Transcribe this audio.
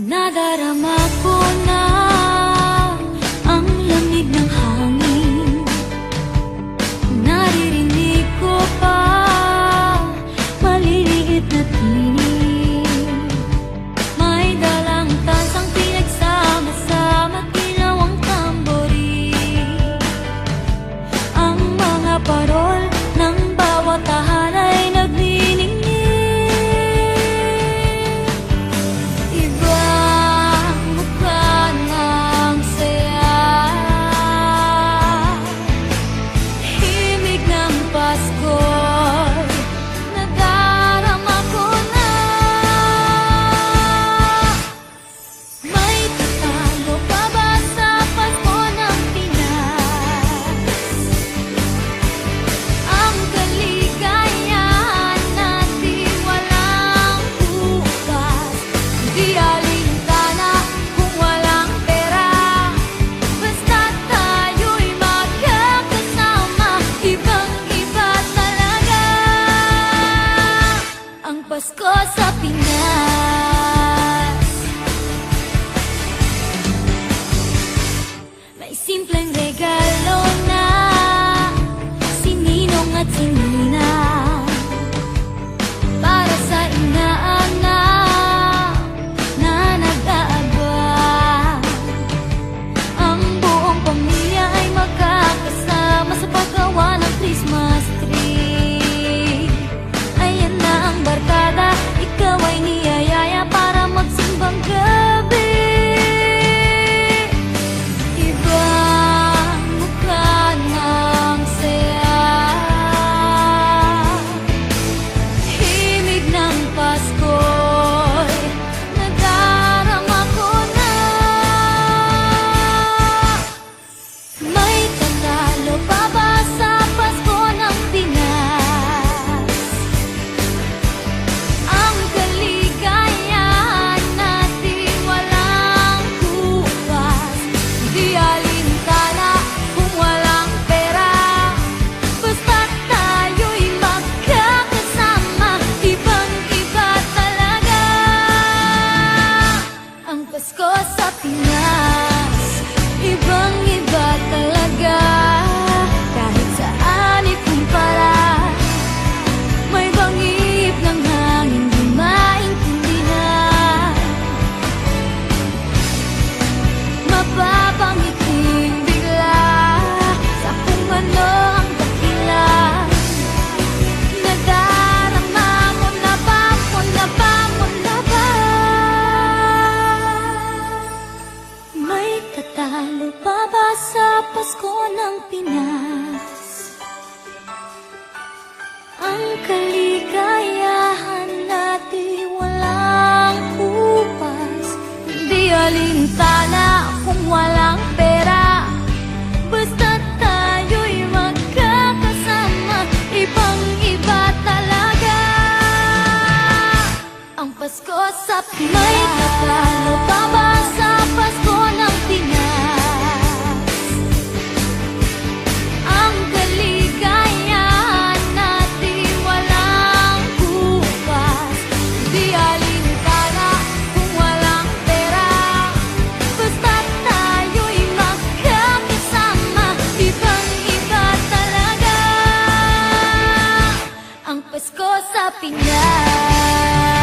Nadarama ko na ang lamig ng hangin. Naririnig ko pa maliliit na tinig. May dalang tansang pinagsama-sama, ginawang tamborin. Ang mga parol ng bawat tahan ay nagniningning. Pasko sa Pinas. May simpleng regalo na sininong at sinina para sa inaanak na nag-aabang. Ang buong pamilya ay magkakasama sa paggawa ng Christmas tree. Ayan na ang barkada, ikaw ay niyayaya para magsimbang gabi. Ibang mukha ng saya, himig ng Pasko'y nadarama ko na. May tatalo pa ba sa Pasko ng Pinas? Ang kaligayahan natin walang kupas, di alintana kung walang pera. Basta't tayo'y magkakasama, ibang-iba talaga ang Pasko sa Pinas. Ibang-iba talaga, kahit saan ikumpara. May bangib ng hangin di maintindihan, mapapangiting bigla sa kung ano ang dahilan. Nadarama mo na ba, mo na ba, mo na ba? May tatalo pa ba sa Pasko ng Pinas? Ang kaligayahan natin walang upas, di alintana kung walang pera. Basta't tayo'y magkakasama, ibang-iba talaga ang Pasko sa Pinas. May tatalo pa ba sa Pasko ng Pinas? Ang kaligayahan natin walang kupas, di alintana kung walang pera. Basta't tayo'y magkakasama, ibang-iba talaga ang Pasko sa Pinas.